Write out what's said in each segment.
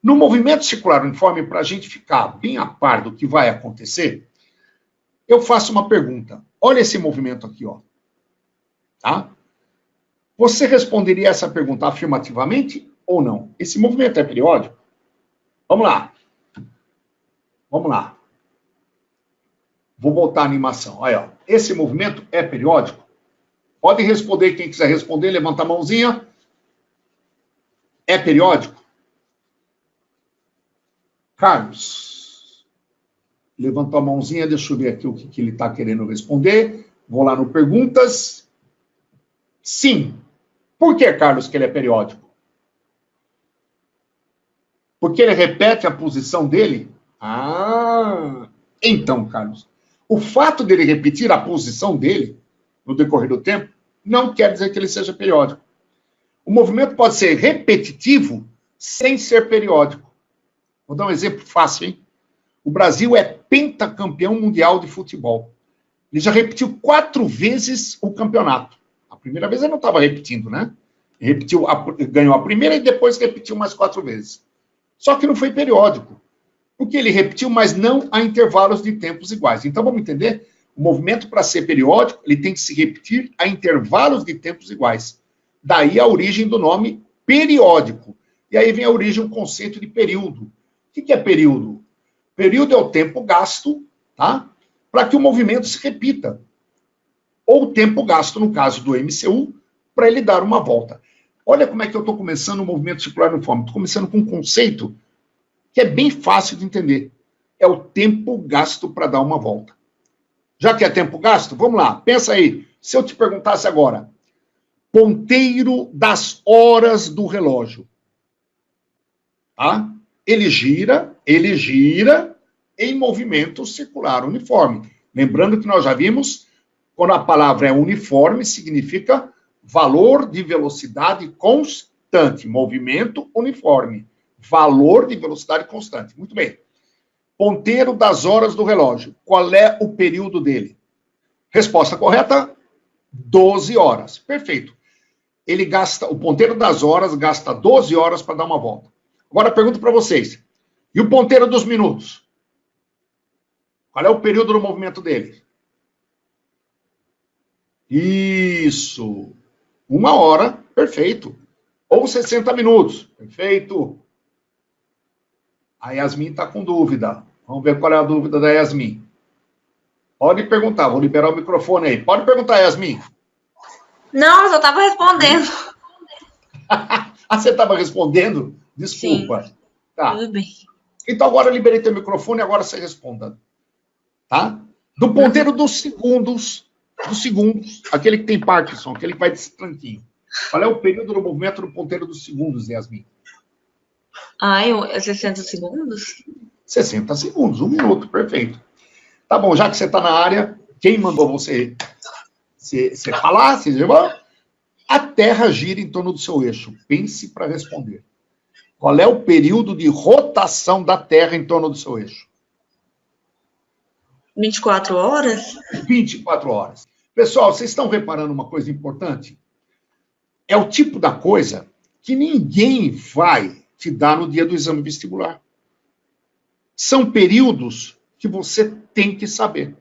No movimento circular uniforme, para a gente ficar bem a par do que vai acontecer, eu faço uma pergunta. Olha esse movimento aqui, ó. Tá? Você responderia essa pergunta afirmativamente ou não? Esse movimento é periódico? Vamos lá. Vamos lá. Vou voltar a animação. Aí, ó. Esse movimento é periódico? Pode responder, quem quiser responder, levanta a mãozinha. É periódico? Carlos. Levantou a mãozinha, deixa eu ver aqui o que ele está querendo responder. Vou lá no perguntas. Sim. Por que, Carlos, que ele é periódico? Porque ele repete a posição dele? Ah, então, Carlos, o fato dele repetir a posição dele no decorrer do tempo não quer dizer que ele seja periódico. O movimento pode ser repetitivo sem ser periódico. Vou dar um exemplo fácil, hein? O Brasil é pentacampeão mundial de futebol. Ele já repetiu 4 vezes o campeonato. A primeira vez ele não estava repetindo, né? Ganhou a primeira e depois repetiu mais 4 vezes. Só que não foi periódico. Porque ele repetiu, mas não a intervalos de tempos iguais. Então, vamos entender? O movimento, para ser periódico, ele tem que se repetir a intervalos de tempos iguais. Daí a origem do nome periódico. E aí vem a origem do conceito de período. O que é período? Período é o tempo gasto, tá? Para que o movimento se repita. Ou o tempo gasto, no caso do MCU, para ele dar uma volta. Olha como é que eu estou começando o movimento circular uniforme. Estou começando com um conceito que é bem fácil de entender. É o tempo gasto para dar uma volta. Já que é tempo gasto, vamos lá, pensa aí. Se eu te perguntasse agora, ponteiro das horas do relógio. Tá? Ele gira em movimento circular uniforme. Lembrando que nós já vimos, quando a palavra é uniforme, significa valor de velocidade constante. Movimento uniforme. Valor de velocidade constante. Muito bem. Ponteiro das horas do relógio. Qual é o período dele? Resposta correta, 12 horas. Perfeito. O ponteiro das horas gasta 12 horas para dar uma volta. Agora pergunto para vocês. E o ponteiro dos minutos? Qual é o período do movimento dele? Isso. 1 hora, perfeito. Ou 60 minutos, perfeito. A Yasmin está com dúvida. Vamos ver qual é a dúvida da Yasmin. Pode perguntar, vou liberar o microfone aí. Pode perguntar, Yasmin. Não, eu só estava respondendo. Você estava respondendo? Desculpa. Sim, tá. Tudo bem. Então agora eu liberei teu microfone, agora você responda. Tá? Do ponteiro dos segundos, aquele que tem Parkinson, aquele que vai desse tranquinho. Qual é o período do movimento do ponteiro dos segundos, Yasmin? 60 segundos? 60 segundos, 1 minuto, perfeito. Tá bom, já que você está na área, quem mandou você falar, a Terra gira em torno do seu eixo. Pense para responder. Qual é o período de rotação da Terra em torno do seu eixo? 24 horas? 24 horas. Pessoal, vocês estão reparando uma coisa importante? É o tipo da coisa que ninguém vai te dar no dia do exame vestibular. São períodos que você tem que saber.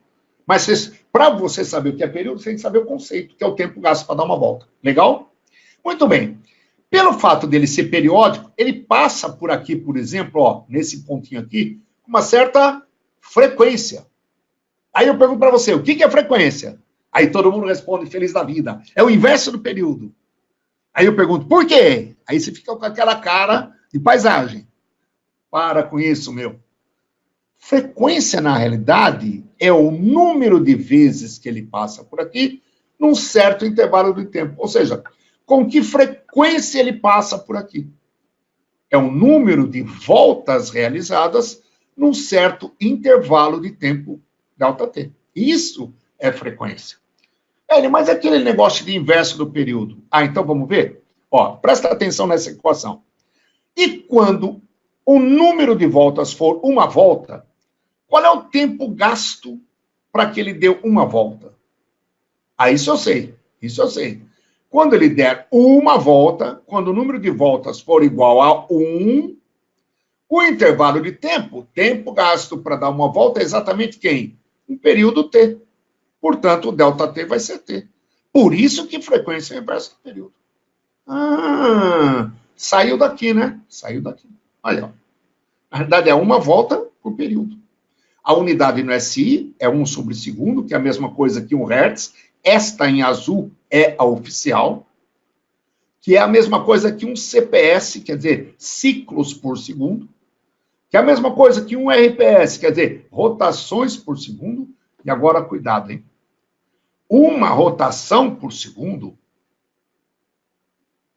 Mas para você saber o que é período, você tem que saber o conceito, que é o tempo gasto para dar uma volta. Legal? Muito bem. Pelo fato dele ser periódico, ele passa por aqui, por exemplo, ó, nesse pontinho aqui, com uma certa frequência. Aí eu pergunto para você, o que é frequência? Aí todo mundo responde feliz da vida. É o inverso do período. Aí eu pergunto, por quê? Aí você fica com aquela cara de paisagem. Para com isso, meu. Frequência, na realidade, é o número de vezes que ele passa por aqui num certo intervalo de tempo. Ou seja, com que frequência ele passa por aqui. É o número de voltas realizadas num certo intervalo de tempo Δt. Isso é frequência. Mas aquele negócio de inverso do período. Então vamos ver? Ó, presta atenção nessa equação. E quando o número de voltas for 1 volta, qual é o tempo gasto para que ele dê 1 volta? Isso eu sei. Quando ele der 1 volta, quando o número de voltas for igual a 1, O intervalo de tempo, tempo gasto para dar uma volta, é exatamente quem? Um período t. Portanto, o ΔT vai ser t. Por isso que frequência é inversa do período. Saiu daqui, né? Saiu daqui. Olha, ó. Na verdade, é uma volta por período. A unidade no SI é 1 sobre segundo, que é a mesma coisa que 1 Hz. Esta em azul é a oficial, que é a mesma coisa que um CPS, quer dizer, ciclos por segundo, que é a mesma coisa que um RPS, quer dizer, rotações por segundo. E agora, cuidado, hein? Uma rotação por segundo,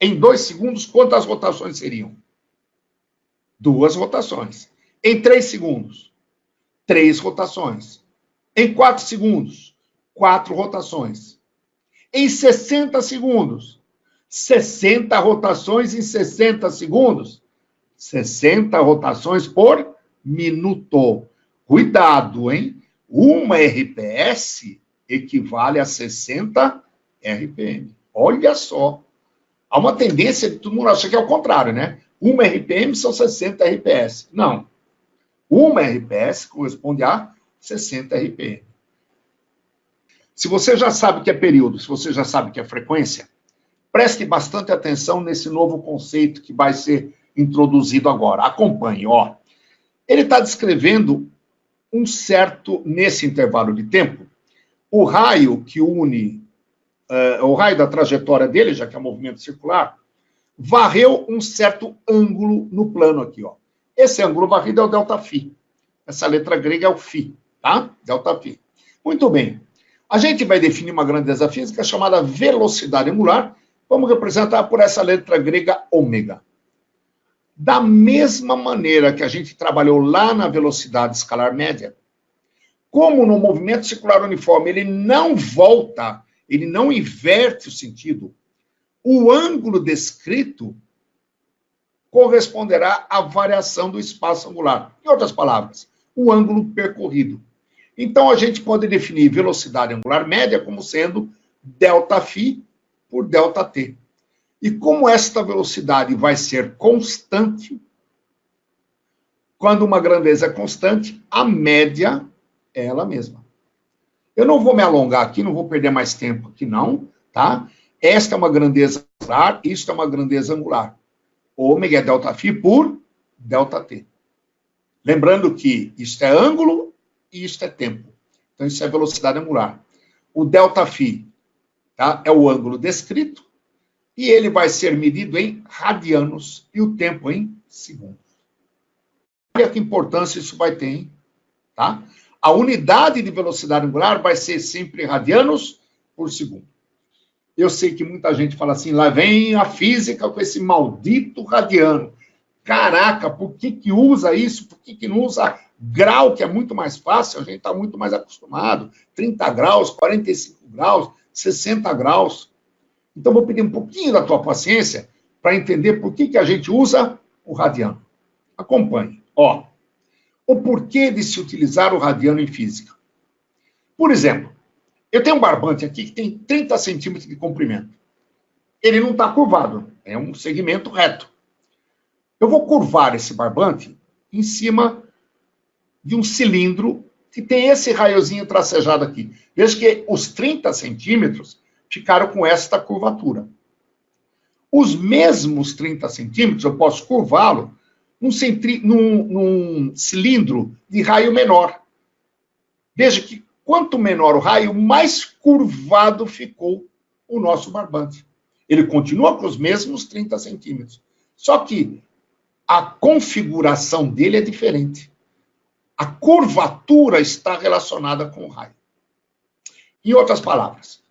em 2 segundos, quantas rotações seriam? 2 rotações. Em 3 segundos, 3 rotações. Em 4 segundos, 4 rotações. Em 60 segundos, 60 rotações em 60 segundos. 60 rotações por minuto. Cuidado, hein? Uma RPS equivale a 60 RPM. Olha só. Há uma tendência de todo mundo achar que é o contrário, né? Uma RPM são 60 RPS. Não. Uma RPS corresponde a 60 RPM. Se você já sabe que é período, se você já sabe que é frequência, preste bastante atenção nesse novo conceito que vai ser introduzido agora. Acompanhe, ó. Ele está descrevendo um certo, nesse intervalo de tempo, o raio que une, o raio da trajetória dele, já que é movimento circular, varreu um certo ângulo no plano aqui, ó. Esse ângulo varrido é o ΔΦ. Essa letra grega é o φ, tá? ΔΦ. Muito bem. A gente vai definir uma grandeza física chamada velocidade angular. Vamos representar por essa letra grega ômega. Da mesma maneira que a gente trabalhou lá na velocidade escalar média, como no movimento circular uniforme ele não volta, ele não inverte o sentido, o ângulo descrito corresponderá à variação do espaço angular. Em outras palavras, o ângulo percorrido. Então, a gente pode definir velocidade angular média como sendo ΔΦ por ΔT. E como esta velocidade vai ser constante, quando uma grandeza é constante, a média é ela mesma. Eu não vou me alongar aqui, não vou perder mais tempo aqui não, tá? Esta é uma grandeza angular, isto é uma grandeza angular. Ômega é ΔΦ por ΔT. Lembrando que isto é ângulo e isto é tempo. Então, isso é velocidade angular. O ΔΦ, tá, é o ângulo descrito e ele vai ser medido em radianos e o tempo em segundos. Olha que importância isso vai ter, hein? Tá? A unidade de velocidade angular vai ser sempre radianos por segundo. Eu sei que muita gente fala assim, lá vem a física com esse maldito radiano. Caraca, por que usa isso? Por que não usa grau, que é muito mais fácil? A gente está muito mais acostumado. 30 graus, 45 graus, 60 graus. Então, vou pedir um pouquinho da tua paciência para entender por que a gente usa o radiano. Acompanhe. Ó, o porquê de se utilizar o radiano em física. Por exemplo, eu tenho um barbante aqui que tem 30 centímetros de comprimento. Ele não está curvado, é um segmento reto. Eu vou curvar esse barbante em cima de um cilindro que tem esse raiozinho tracejado aqui. Veja que os 30 centímetros ficaram com esta curvatura. Os mesmos 30 centímetros eu posso curvá-lo num cilindro de raio menor. Veja que quanto menor o raio, mais curvado ficou o nosso barbante. Ele continua com os mesmos 30 centímetros. Só que a configuração dele é diferente. A curvatura está relacionada com o raio. Em outras palavras,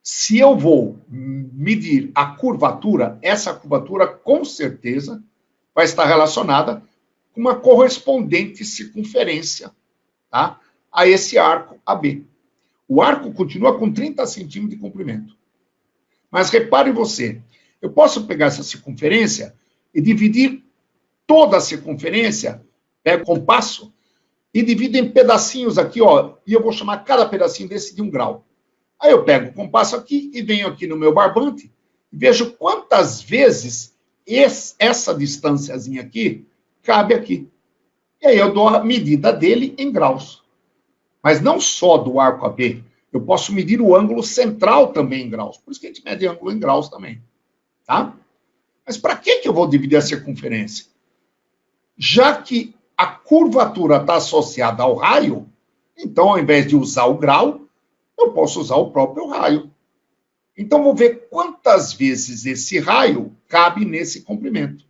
se eu vou medir a curvatura, essa curvatura com certeza vai estar relacionada com uma correspondente circunferência, tá? A esse arco AB. O arco continua com 30 centímetros de comprimento. Mas repare você, eu posso pegar essa circunferência e dividir toda a circunferência, pego o compasso e divido em pedacinhos aqui, ó, e eu vou chamar cada pedacinho desse de 1 grau. Aí eu pego o compasso aqui e venho aqui no meu barbante e vejo quantas vezes essa distânciazinha aqui cabe aqui. E aí eu dou a medida dele em graus. Mas não só do arco AB, eu posso medir o ângulo central também em graus. Por isso que a gente mede ângulo em graus também. Tá? Mas para que eu vou dividir a circunferência? Já que a curvatura está associada ao raio, então, ao invés de usar o grau, eu posso usar o próprio raio. Então, vou ver quantas vezes esse raio cabe nesse comprimento.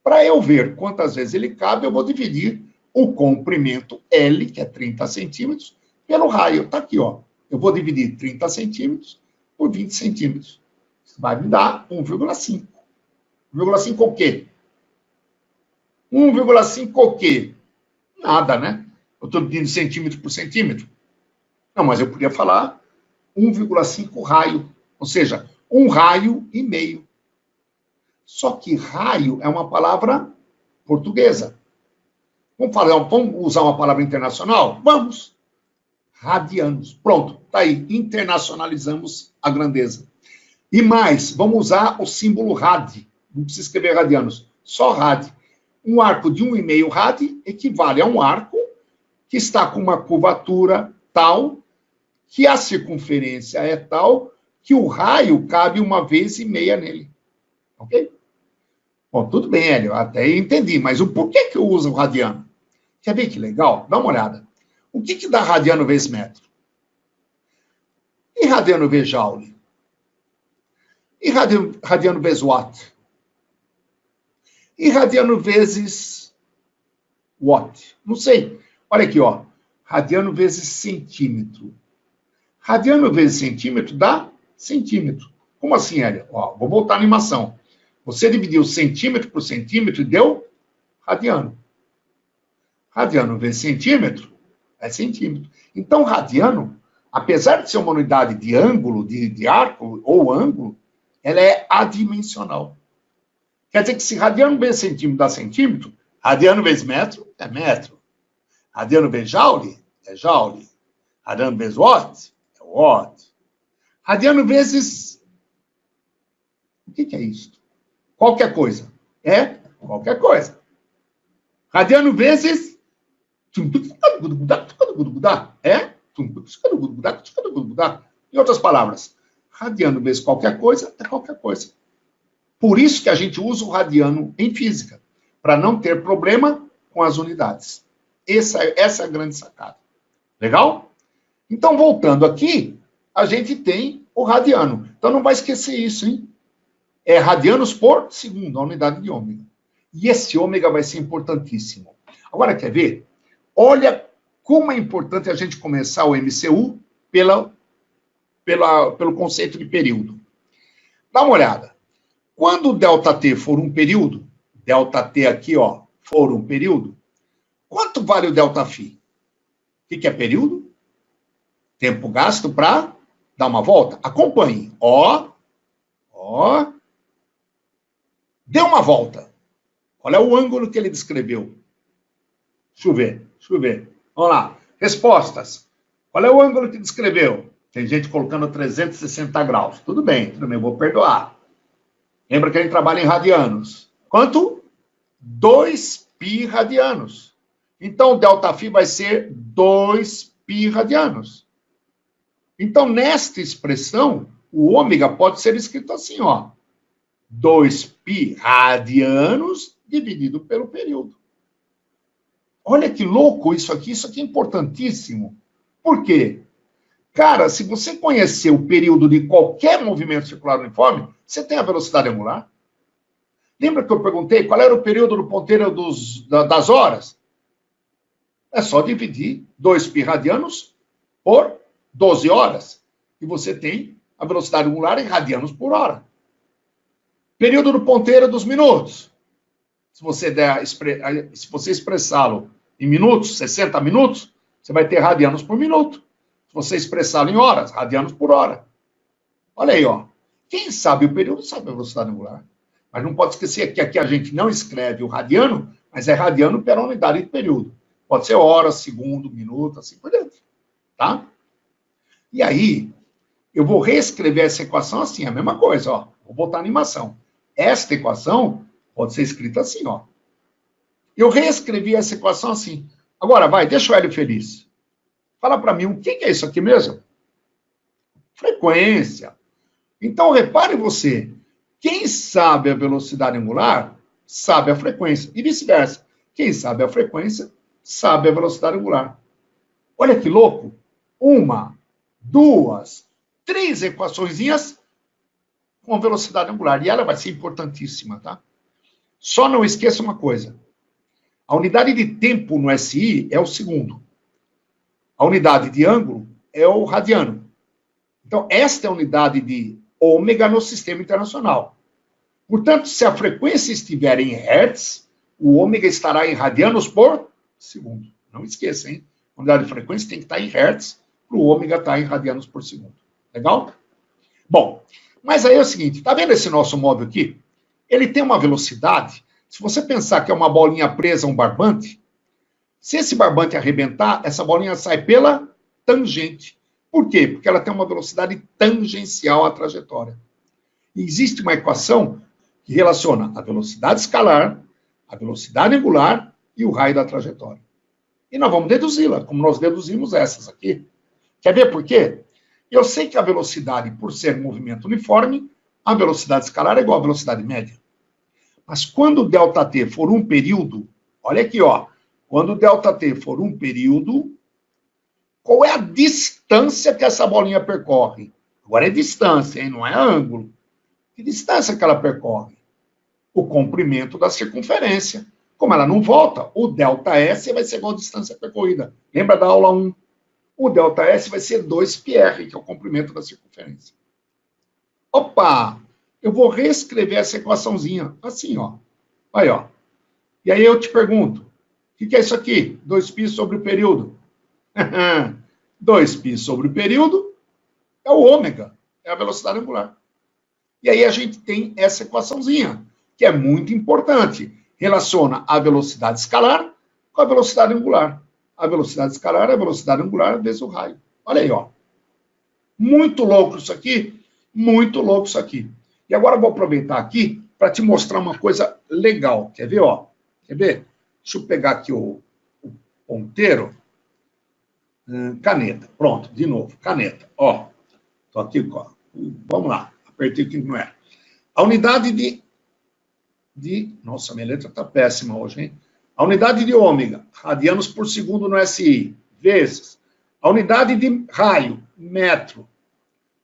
Para eu ver quantas vezes ele cabe, eu vou dividir o comprimento L, que é 30 centímetros, pelo raio. Está aqui, ó. Eu vou dividir 30 centímetros por 20 centímetros. Isso vai me dar 1,5. 1,5 o quê? 1,5 o quê? Nada, né? Eu estou dividindo centímetro por centímetro. Não, mas eu podia falar 1,5 raio. Ou seja, 1 raio e meio. Só que raio é uma palavra portuguesa. Vamos usar uma palavra internacional? Vamos. Radianos. Pronto, tá aí. Internacionalizamos a grandeza. E mais, vamos usar o símbolo rad. Não precisa escrever radianos, só rad. Um arco de 1,5 rad equivale a um arco que está com uma curvatura tal que a circunferência é tal que o raio cabe 1,5 vezes nele. Ok? Bom, tudo bem, Hélio, até entendi, mas o porquê que eu uso o radiano? Quer ver que legal? Dá uma olhada. O que dá radiano vezes metro? E radiano vezes joule? E radiano vezes watt? E radiano vezes watt? Não sei. Olha aqui, ó. Radiano vezes centímetro. Radiano vezes centímetro dá centímetro. Como assim, Hélio? Ó, vou voltar à animação. Você dividiu centímetro por centímetro e deu radiano. Radiano vezes centímetro é centímetro. Então, radiano, apesar de ser uma unidade de ângulo, de arco ou ângulo, ela é adimensional. Quer dizer que se radiano vezes centímetro dá centímetro, radiano vezes metro é metro. Radiano vezes joule é joule. Radiano vezes watt é watt. Radiano vezes... O que é isso? Qualquer coisa. É qualquer coisa. Radiano vezes... É? Em outras palavras, radiano vezes qualquer coisa é qualquer coisa. Por isso que a gente usa o radiano em física, para não ter problema com as unidades. Essa é a grande sacada. Legal? Então, voltando aqui, a gente tem o radiano. Então, não vai esquecer isso, hein? É radianos por segundo, a unidade de ômega. E esse ômega vai ser importantíssimo. Agora, quer ver? Olha como é importante a gente começar o MCU pelo conceito de período. Dá uma olhada. Quando o ΔT for um período, ΔT aqui, ó, for um período, quanto vale o ΔΦ? O que é período? Tempo gasto para dar uma volta. Acompanhe. Ó. Deu uma volta. Qual é o ângulo que ele descreveu? Deixa eu ver. Vamos lá. Respostas. Qual é o ângulo que descreveu? Tem gente colocando 360 graus. Tudo bem, vou perdoar. Lembra que a gente trabalha em radianos. Quanto? 2π radianos. Então, o ΔΦ vai ser 2π radianos. Então, nesta expressão, o ômega pode ser escrito assim, ó. 2π radianos dividido pelo período. Olha que louco isso aqui é importantíssimo. Por quê? Cara, se você conhecer o período de qualquer movimento circular uniforme, você tem a velocidade angular. Lembra que eu perguntei qual era o período do ponteiro das horas? É só dividir 2π radianos por 12 horas. E você tem a velocidade angular em radianos por hora. Período do ponteiro dos minutos. Se você expressá-lo em minutos, 60 minutos, você vai ter radianos por minuto. Se você expressá-lo em horas, radianos por hora. Olha aí, ó. Quem sabe o período sabe a velocidade angular. Mas não pode esquecer que aqui a gente não escreve o radiano, mas é radiano pela unidade de período. Pode ser hora, segundo, minuto, assim por diante. Tá? E aí, eu vou reescrever essa equação assim, a mesma coisa, ó. Vou botar a animação. Esta equação pode ser escrita assim, ó. Eu reescrevi essa equação assim. Agora, vai, deixa o Hélio feliz. Fala para mim, o que é isso aqui mesmo? Frequência. Então, repare você, quem sabe a velocidade angular, sabe a frequência. E vice-versa. Quem sabe a frequência, sabe a velocidade angular. Olha que louco. 1, 2, 3 equaçõezinhas com velocidade angular. E ela vai ser importantíssima, tá? Só não esqueça uma coisa. A unidade de tempo no SI é o segundo. A unidade de ângulo é o radiano. Então, esta é a unidade de ômega no sistema internacional. Portanto, se a frequência estiver em hertz, o ômega estará em radianos por segundo. Não esqueça, hein? A unidade de frequência tem que estar em hertz para o ômega estar em radianos por segundo. Legal? Bom, mas aí é o seguinte, tá vendo esse nosso móvel aqui? Ele tem uma velocidade, se você pensar que é uma bolinha presa a um barbante, se esse barbante arrebentar, essa bolinha sai pela tangente. Por quê? Porque ela tem uma velocidade tangencial à trajetória. E existe uma equação que relaciona a velocidade escalar, a velocidade angular e o raio da trajetória. E nós vamos deduzi-la, como nós deduzimos essas aqui. Quer ver por quê? Eu sei que a velocidade, por ser movimento uniforme, a velocidade escalar é igual à velocidade média. Mas quando o ΔT for um período, olha aqui, ó, quando o ΔT for um período, qual é a distância que essa bolinha percorre? Agora é distância, hein? Não é ângulo. Que distância que ela percorre? O comprimento da circunferência. Como ela não volta, o ΔS vai ser igual à distância percorrida. Lembra da aula 1? O ΔS vai ser 2πr, que é o comprimento da circunferência. Opa! Eu vou reescrever essa equaçãozinha, assim, ó. Aí, ó. E aí eu te pergunto, o que é isso aqui? 2π sobre o período. 2π sobre o período é o ômega, é a velocidade angular. E aí a gente tem essa equaçãozinha, que é muito importante. Relaciona a velocidade escalar com a velocidade angular. A velocidade escalar é a velocidade angular vezes o raio. Olha aí, ó. Muito louco isso aqui, muito louco isso aqui. E agora eu vou aproveitar aqui para te mostrar uma coisa legal. Quer ver, ó? Quer ver? Deixa eu pegar aqui o ponteiro. Caneta. Pronto, de novo. Caneta. Ó. Tô aqui, ó. Vamos lá. Apertei aqui, não é. A unidade de... Nossa, minha letra tá péssima hoje, hein? A unidade de ômega, radianos por segundo no SI, vezes a unidade de raio, metro.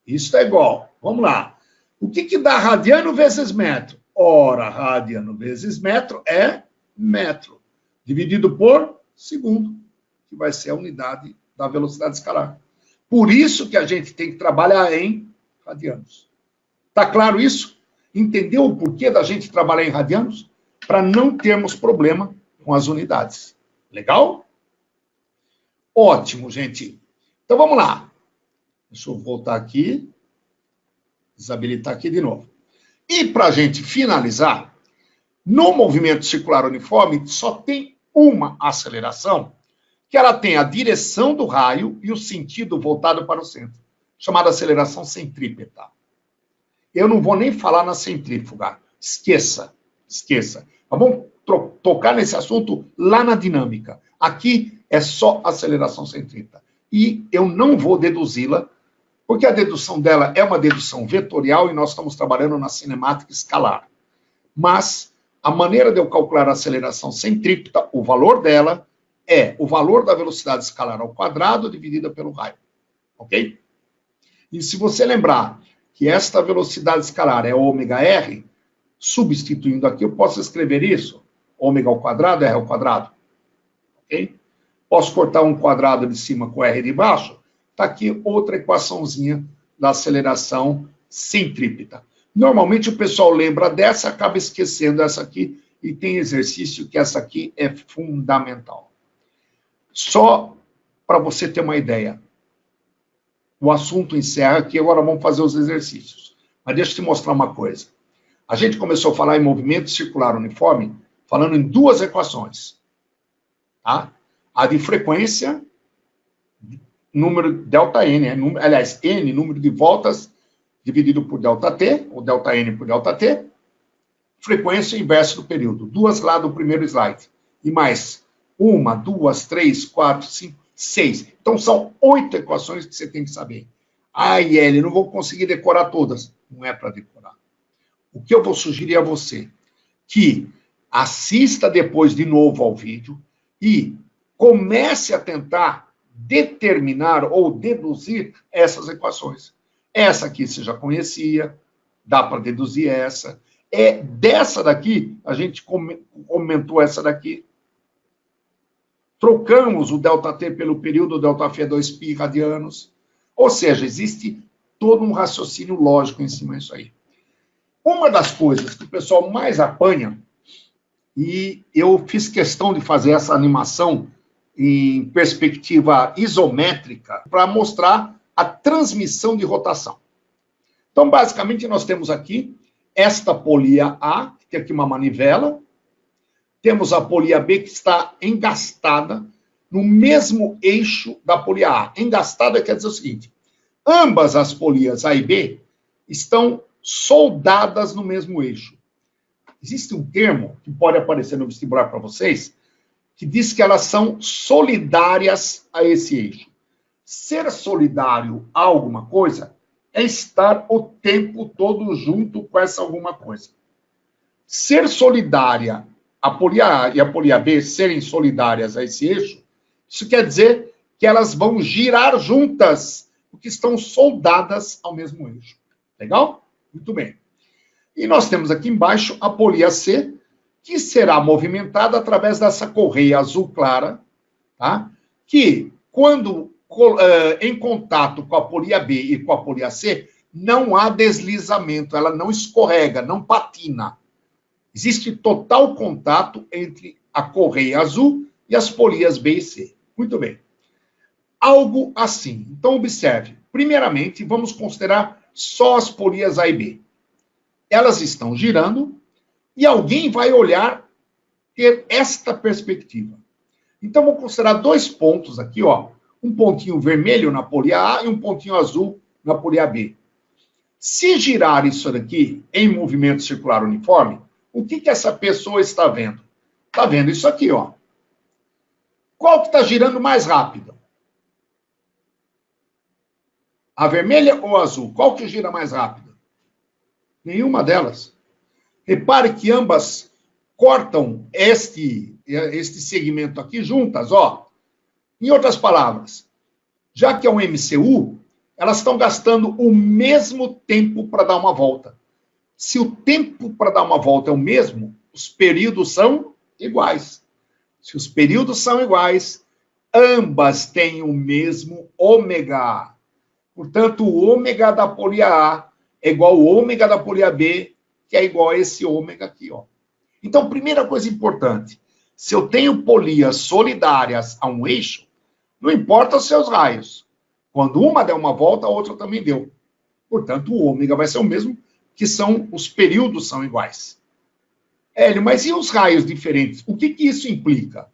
Isso é igual. Vamos lá. O que dá radiano vezes metro? Ora, radiano vezes metro é metro, dividido por segundo, que vai ser a unidade da velocidade escalar. Por isso que a gente tem que trabalhar em radianos. Tá claro isso? Entendeu o porquê da gente trabalhar em radianos? Para não termos problema com as unidades. Legal? Ótimo, gente. Então vamos lá. Deixa eu voltar aqui. Desabilitar aqui de novo. E para a gente finalizar, no movimento circular uniforme só tem uma aceleração, que ela tem a direção do raio e o sentido voltado para o centro, chamada aceleração centrípeta. Eu não vou nem falar na centrífuga. Esqueça. Vamos tocar nesse assunto lá na dinâmica. Aqui é só aceleração centrípeta. E eu não vou deduzi-la, porque a dedução dela é uma dedução vetorial e nós estamos trabalhando na cinemática escalar. Mas a maneira de eu calcular a aceleração centrípeta, o valor dela é o valor da velocidade escalar ao quadrado dividida pelo raio. Ok? E se você lembrar que esta velocidade escalar é ômega-r, substituindo aqui, eu posso escrever isso. Ômega ao quadrado, r ao quadrado. Ok? Posso cortar um quadrado de cima com r de baixo. Está aqui outra equaçãozinha da aceleração centrípeta. Normalmente o pessoal lembra dessa, acaba esquecendo essa aqui, e tem exercício que essa aqui é fundamental. Só para você ter uma ideia. O assunto encerra aqui, agora vamos fazer os exercícios. Mas deixa eu te mostrar uma coisa. A gente começou a falar em movimento circular uniforme, falando em duas equações. Tá? A de frequência, número ΔN, aliás, N, número de voltas, dividido por ΔT, ou ΔN por ΔT, frequência inversa do período. Duas lá do primeiro slide. e mais 1, 2, 3, 4, 5, 6. Então, são 8 equações que você tem que saber. Ai, Eli, não vou conseguir decorar todas. Não é para decorar. O que eu vou sugerir a você? Que assista depois de novo ao vídeo e comece a tentar determinar ou deduzir essas equações. Essa aqui você já conhecia, dá para deduzir essa. É dessa daqui, a gente comentou essa daqui. Trocamos o ΔT pelo período, o ΔF é 2π radianos. Ou seja, existe todo um raciocínio lógico em cima disso aí. Uma das coisas que o pessoal mais apanha, e eu fiz questão de fazer essa animação em perspectiva isométrica para mostrar a transmissão de rotação. Então, basicamente, nós temos aqui esta polia A, que tem aqui uma manivela, temos a polia B que está engastada no mesmo eixo da polia A. Engastada quer dizer o seguinte, ambas as polias A e B estão soldadas no mesmo eixo. Existe um termo que pode aparecer no vestibular para vocês, que diz que elas são solidárias a esse eixo. Ser solidário a alguma coisa é estar o tempo todo junto com essa alguma coisa. Ser solidária, a polia A e a polia B serem solidárias a esse eixo, isso quer dizer que elas vão girar juntas, porque estão soldadas ao mesmo eixo. Legal? Muito bem. E nós temos aqui embaixo a polia C, que será movimentada através dessa correia azul clara, tá? Que, quando em contato com a polia B e com a polia C, não há deslizamento, ela não escorrega, não patina. Existe total contato entre a correia azul e as polias B e C. Muito bem. Algo assim. Então, observe. Primeiramente, vamos considerar só as polias A e B. Elas estão girando e alguém vai olhar, ter esta perspectiva. Então, vou considerar 2 pontos aqui, ó. Um pontinho vermelho na polia A e um pontinho azul na polia B. Se girar isso daqui em movimento circular uniforme, o que essa pessoa está vendo? Está vendo isso aqui, ó. Qual que está girando mais rápido? A vermelha ou a azul? Qual que gira mais rápido? Nenhuma delas. Repare que ambas cortam este segmento aqui juntas, ó. Em outras palavras, já que é um MCU, elas estão gastando o mesmo tempo para dar uma volta. Se o tempo para dar uma volta é o mesmo, os períodos são iguais. Se os períodos são iguais, ambas têm o mesmo ômega. Portanto, o ômega da polia A é igual ao ômega da polia B, que é igual a esse ômega aqui, ó. Então, primeira coisa importante, se eu tenho polias solidárias a um eixo, não importa os seus raios. Quando uma der uma volta, a outra também deu. Portanto, o ômega vai ser o mesmo, que são os períodos são iguais. Hélio, mas e os raios diferentes? O que isso implica?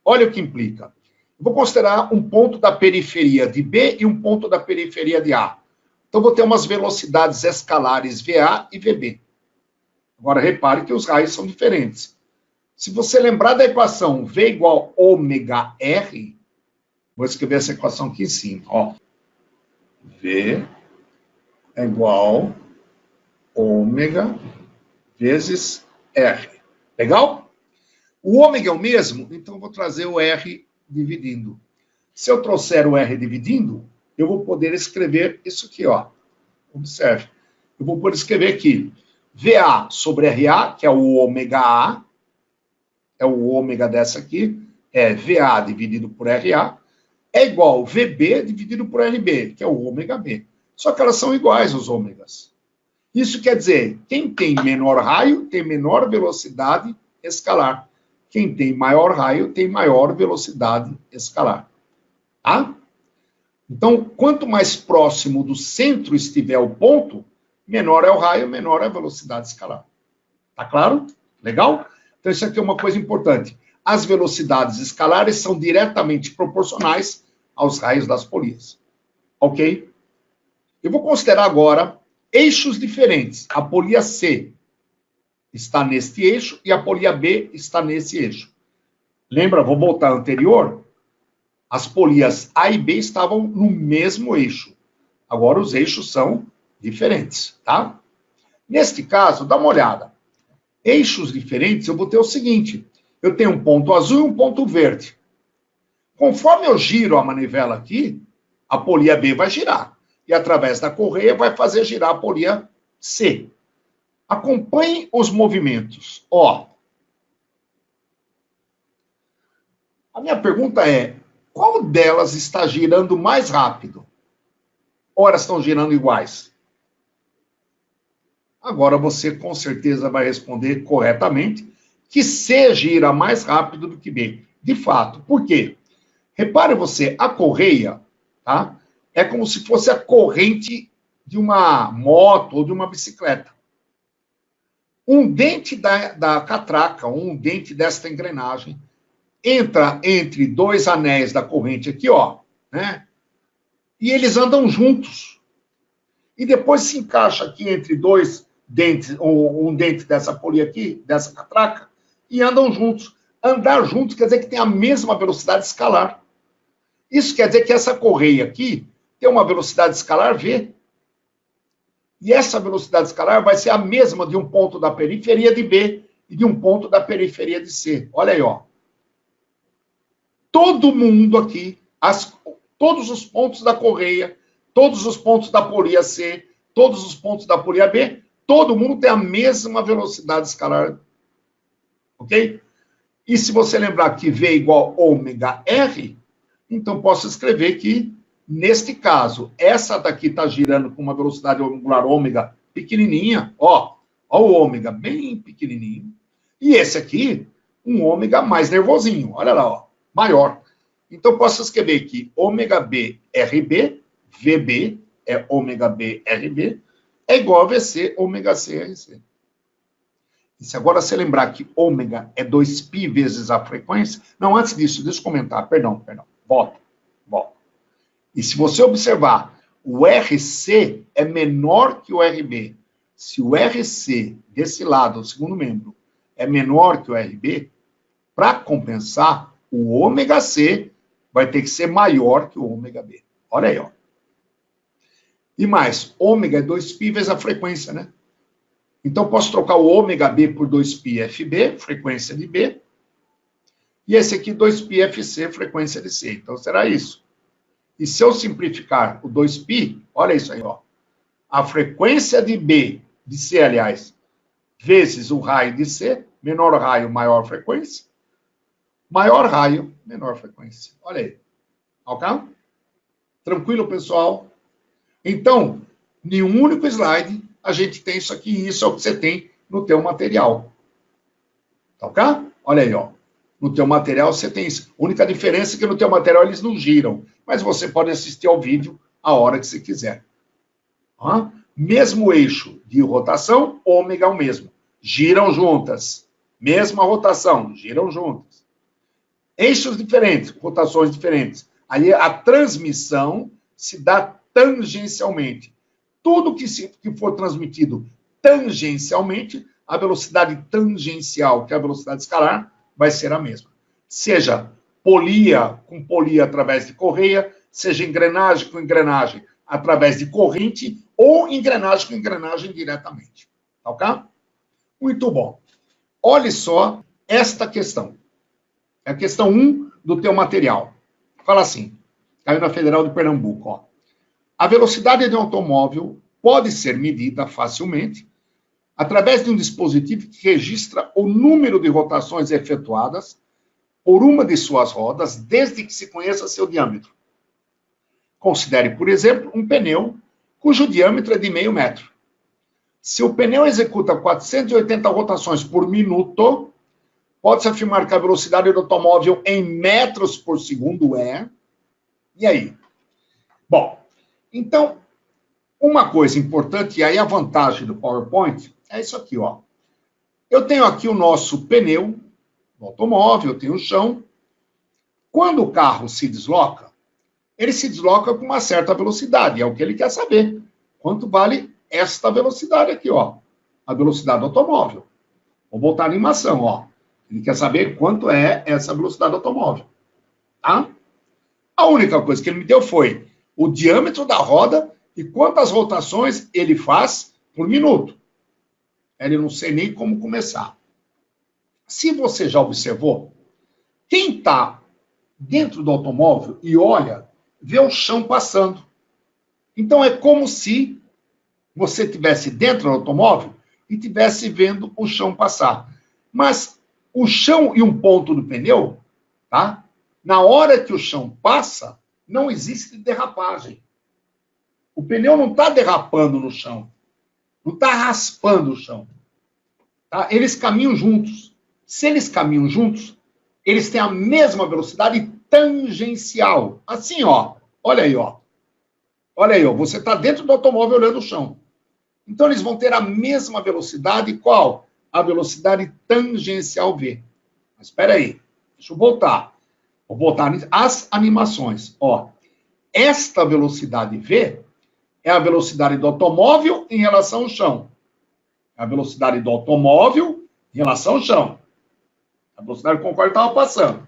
Olha o que implica. Eu vou considerar um ponto da periferia de B e um ponto da periferia de A. Então, vou ter umas velocidades escalares VA e VB. Agora, repare que os raios são diferentes. Se você lembrar da equação V igual ômega R, vou escrever essa equação aqui em cima, ó. V é igual ômega vezes R. Legal? O ômega é o mesmo, então eu vou trazer o R dividindo. Se eu trouxer o R dividindo, eu vou poder escrever isso aqui, ó. Observe. Eu vou poder escrever aqui VA sobre RA, que é o ômega A, é o ômega dessa aqui, é VA dividido por RA, é igual VB dividido por RB, que é o ômega B. Só que elas são iguais, os ômegas. Isso quer dizer, quem tem menor raio tem menor velocidade escalar. Quem tem maior raio tem maior velocidade escalar. Tá? Então, quanto mais próximo do centro estiver o ponto, menor é o raio, menor é a velocidade escalar. Tá claro? Legal? Então, isso aqui é uma coisa importante. As velocidades escalares são diretamente proporcionais aos raios das polias. Ok? Eu vou considerar agora eixos diferentes. A polia C está neste eixo e a polia B está nesse eixo. Lembra, vou voltar ao anterior? As polias A e B estavam no mesmo eixo. Agora os eixos são diferentes, tá? Neste caso, dá uma olhada. Eixos diferentes, eu vou ter o seguinte. Eu tenho um ponto azul e um ponto verde. Conforme eu giro a manivela aqui, a polia B vai girar. E através da correia vai fazer girar a polia C. Acompanhe os movimentos. Ó. A minha pergunta é, qual delas está girando mais rápido? Ou elas estão girando iguais? Agora você com certeza vai responder corretamente que C gira mais rápido do que B. De fato. Por quê? Repare você, a correia, tá? É como se fosse a corrente de uma moto ou de uma bicicleta. Um dente da catraca, um dente desta engrenagem, entra entre dois anéis da corrente aqui, ó, né? E eles andam juntos. E depois se encaixa aqui entre dois dentes, um dente dessa polia aqui, dessa catraca, e andam juntos. Andar juntos quer dizer que tem a mesma velocidade escalar. Isso quer dizer que essa correia aqui tem uma velocidade escalar V. E essa velocidade escalar vai ser a mesma de um ponto da periferia de B e de um ponto da periferia de C. Olha aí, ó. Todo mundo aqui, todos os pontos da correia, todos os pontos da polia C, todos os pontos da polia B, todo mundo tem a mesma velocidade escalar. Ok? E se você lembrar que V é igual a ômega R, então posso escrever que, neste caso, essa daqui está girando com uma velocidade angular ômega pequenininha, ó o ômega bem pequenininho, e esse aqui, um ômega mais nervosinho, olha lá, ó, maior. Então posso escrever que ômega B RB, VB é ômega B RB, é igual a VC ômega C RC. E se agora você lembrar que ômega é 2π vezes a frequência... Não, antes disso, deixa eu comentar. Perdão. Volta. E se você observar, o RC é menor que o RB. Se o RC, desse lado, o segundo membro, é menor que o RB, para compensar, o ômega C vai ter que ser maior que o ômega B. Olha aí, ó. E mais, ômega é 2π vezes a frequência, né? Então, posso trocar o ômega B por 2π FB, frequência de B, e esse aqui 2π FC, frequência de C. Então, será isso. E se eu simplificar o 2π, olha isso aí, ó. A frequência de B, de C, aliás, vezes o raio de C, menor raio, maior frequência, maior raio, menor frequência. Olha aí. Ok? Tranquilo, pessoal? Então, em um único slide, a gente tem isso aqui, e isso é o que você tem no teu material. Tá ok? Olha aí, ó. No teu material você tem isso. A única diferença é que no teu material eles não giram, mas você pode assistir ao vídeo a hora que você quiser. Mesmo eixo de rotação, ômega é o mesmo. Giram juntas. Mesma rotação, giram juntas. Eixos diferentes, rotações diferentes. Aí a transmissão se dá tangencialmente. Tudo que for transmitido tangencialmente, a velocidade tangencial, que é a velocidade escalar, vai ser a mesma. Seja polia com polia através de correia, seja engrenagem com engrenagem através de corrente, ou engrenagem com engrenagem diretamente. Tá ok? Muito bom. Olhe só esta questão. É a questão 1 do teu material. Fala assim, caiu na Federal de Pernambuco, ó. A velocidade de um automóvel pode ser medida facilmente através de um dispositivo que registra o número de rotações efetuadas por uma de suas rodas, desde que se conheça seu diâmetro. Considere, por exemplo, um pneu cujo diâmetro é de meio metro. Se o pneu executa 480 rotações por minuto, pode-se afirmar que a velocidade do automóvel em metros por segundo é... E aí? Bom, então, uma coisa importante, e aí a vantagem do PowerPoint, é isso aqui, ó. Eu tenho aqui o nosso pneu do automóvel, eu tenho o chão. Quando o carro se desloca, ele se desloca com uma certa velocidade, é o que ele quer saber. Quanto vale esta velocidade aqui, ó? A velocidade do automóvel. Vou botar a animação, ó. Ele quer saber quanto é essa velocidade do automóvel. Tá? A única coisa que ele me deu foi o diâmetro da roda e quantas rotações ele faz por minuto. Ele não sei nem como começar. Se você já observou, quem está dentro do automóvel e olha, vê o chão passando. Então é como se você estivesse dentro do automóvel e estivesse vendo o chão passar. Mas o chão e um ponto do pneu, tá? Na hora que o chão passa, não existe derrapagem. O pneu não está derrapando no chão. Não está raspando o chão. Tá? Eles caminham juntos. Se eles caminham juntos, eles têm a mesma velocidade tangencial. Assim, ó. Olha aí, ó. Olha aí, ó. Você está dentro do automóvel olhando o chão. Então, eles vão ter a mesma velocidade. Qual? A velocidade tangencial V. Mas espera aí. Deixa eu voltar. Vou voltar às animações. Ó. Esta velocidade V é a velocidade do automóvel em relação ao chão. É a velocidade do automóvel em relação ao chão. A velocidade com a qual ele estava passando.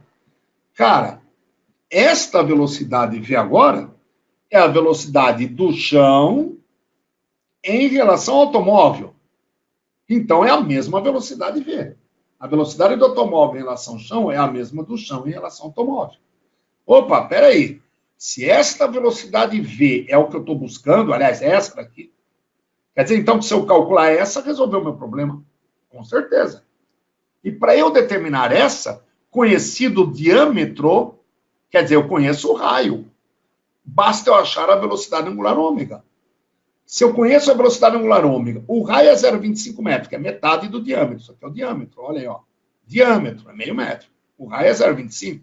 Cara, esta velocidade V agora é a velocidade do chão em relação ao automóvel. Então, é a mesma velocidade V. A velocidade do automóvel em relação ao chão é a mesma do chão em relação ao automóvel. Opa, peraí. Se esta velocidade V é o que eu estou buscando, aliás, essa daqui, quer dizer, então, que se eu calcular essa, resolveu o meu problema? Com certeza. E para eu determinar essa, conhecido o diâmetro, quer dizer, eu conheço o raio. Basta eu achar a velocidade angular ômega. Se eu conheço a velocidade angular ômega, o raio é 0,25 metros, que é metade do diâmetro. Isso aqui é o diâmetro, olha aí, ó. Diâmetro é meio metro. O raio é 0,25.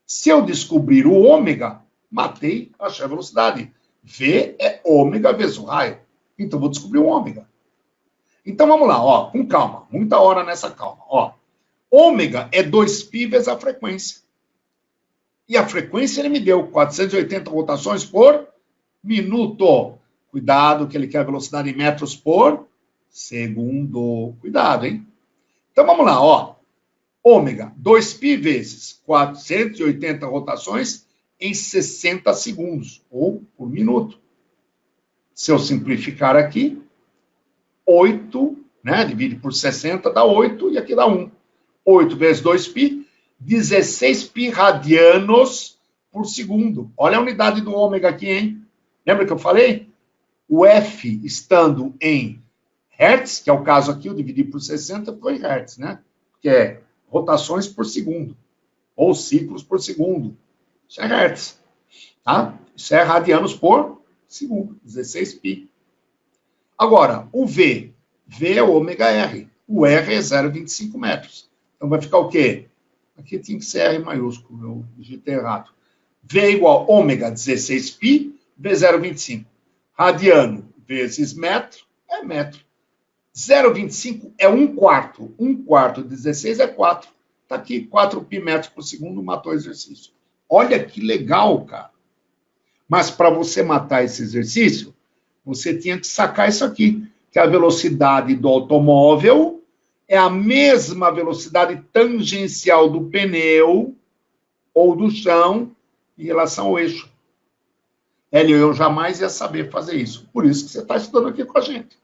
Se eu descobrir o ômega, matei, achei a velocidade. V é ômega vezes o raio. Então, vou descobrir o ômega. Então, vamos lá, ó, com calma. Muita hora nessa calma, ó. Ômega é 2π vezes a frequência. E a frequência ele me deu 480 rotações por minuto. Cuidado, que ele quer velocidade em metros por segundo. Cuidado, hein? Então, vamos lá, ó. Ômega, 2π vezes 480 rotações em 60 segundos, ou por minuto. Se eu simplificar aqui, 8, né? Divide por 60, dá 8, e aqui dá 1. 8 vezes 2π, 16π radianos por segundo. Olha a unidade do ômega aqui, hein? Lembra que eu falei? O F estando em hertz, que é o caso aqui, eu dividi por 60, ficou em hertz, né? Que é rotações por segundo, ou ciclos por segundo. Isso é hertz, tá? Isso é radianos por segundo, 16π. Agora, o V. V é ômega R. O R é 0,25 metros. Então, vai ficar o quê? Aqui tinha que ser R maiúsculo, eu digitei errado. V é igual a ômega 16π vezes 0,25. Radiano vezes metro é metro. 0,25 é 1/4. 1/4 de 16 é 4. Está aqui, 4π metros por segundo, matou o exercício. Olha que legal, cara. Mas para você matar esse exercício, você tinha que sacar isso aqui, que a velocidade do automóvel é a mesma velocidade tangencial do pneu ou do chão em relação ao eixo. Hélio, eu jamais ia saber fazer isso. Por isso que você está estudando aqui com a gente.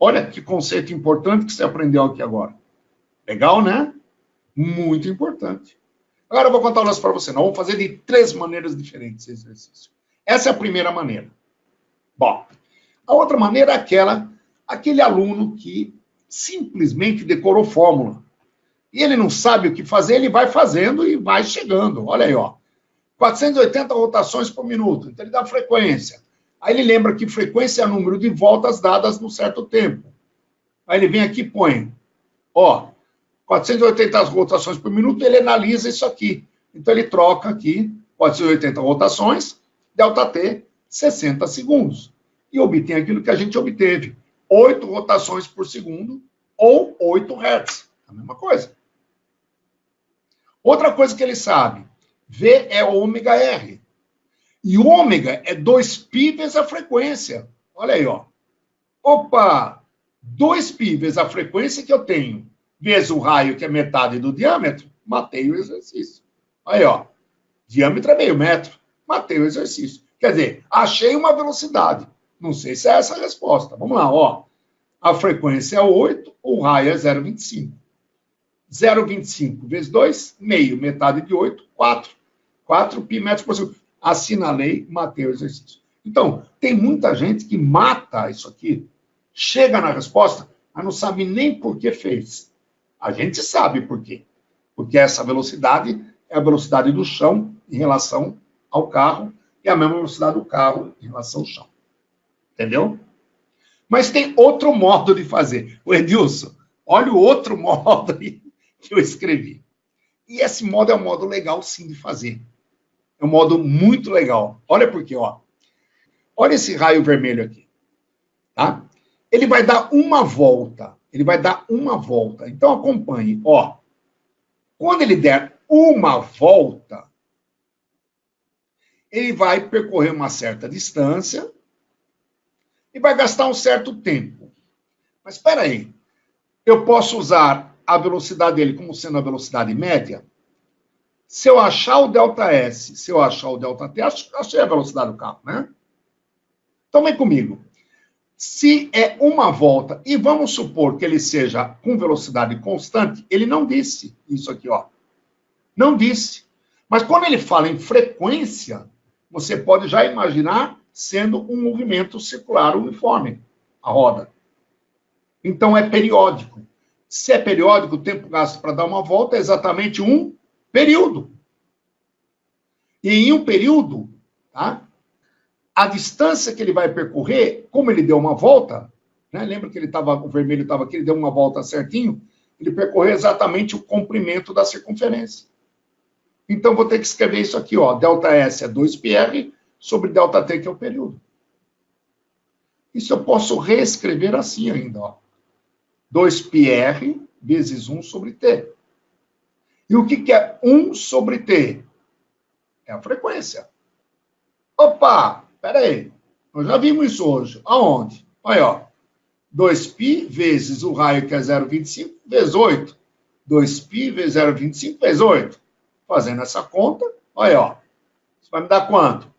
Olha que conceito importante que você aprendeu aqui agora. Legal, né? Muito importante. Agora eu vou contar um negócio para você. Nós vamos fazer de 3 maneiras diferentes esse exercício. Essa é a primeira maneira. Bom, a outra maneira é aquele aluno que simplesmente decorou fórmula. E ele não sabe o que fazer, ele vai fazendo e vai chegando. Olha aí, ó. 480 rotações por minuto. Então ele dá frequência. Aí ele lembra que frequência é o número de voltas dadas num certo tempo. Aí ele vem aqui e põe, ó, 480 rotações por minuto, ele analisa isso aqui. Então ele troca aqui 480 rotações, ΔT, 60 segundos. E obtém aquilo que a gente obteve. 8 rotações por segundo ou 8 Hz. A mesma coisa. Outra coisa que ele sabe, V é ômega R. E ômega é 2π vezes a frequência. Olha aí, ó. Opa! 2π vezes a frequência que eu tenho vezes o raio, que é metade do diâmetro, matei o exercício. Aí, ó, diâmetro é meio metro, matei o exercício. Quer dizer, achei uma velocidade. Não sei se é essa a resposta. Vamos lá, ó. A frequência é 8, o raio é 0,25. 0,25 vezes 2, meio, metade de 8, 4. 4 pi metros por segundo. Assinalei, matei o exercício. Então, tem muita gente que mata isso aqui, chega na resposta, mas não sabe nem por que fez. A gente sabe por quê. Porque essa velocidade é a velocidade do chão em relação ao carro e a mesma velocidade do carro em relação ao chão. Entendeu? Mas tem outro modo de fazer. O Edilson, olha o outro modo aí que eu escrevi. E esse modo é um modo legal, sim, de fazer. É um modo muito legal. Olha por quê, ó. Olha esse raio vermelho aqui. Tá? Ele vai dar uma volta. Ele vai dar uma volta. Então, acompanhe. Ó. Quando ele der uma volta, ele vai percorrer uma certa distância e vai gastar um certo tempo. Mas espera aí. Eu posso usar a velocidade dele como sendo a velocidade média? Se eu achar o ΔS, se eu achar o ΔT, achei a velocidade do carro, né? Então, vem comigo. Se é uma volta, e vamos supor que ele seja com velocidade constante, ele não disse isso aqui, ó. Não disse. Mas quando ele fala em frequência, você pode já imaginar sendo um movimento circular uniforme, a roda. Então, é periódico. Se é periódico, o tempo gasto para dar uma volta é exatamente um período. E em um período, tá? A distância que ele vai percorrer, como ele deu uma volta, né? Lembra que o vermelho estava aqui, ele deu uma volta certinho, ele percorreu exatamente o comprimento da circunferência. Então, vou ter que escrever isso aqui, ó. ΔS é 2πr sobre ΔT, que é o período. Isso eu posso reescrever assim ainda, ó. 2πr vezes 1 sobre t. E o que é 1 sobre t? É a frequência. Opa, peraí. Nós já vimos isso hoje. Aonde? Olha, ó. 2π vezes o raio, que é 0,25, vezes 8. 2π vezes 0,25 vezes 8. Fazendo essa conta, olha, ó. Isso vai me dar quanto?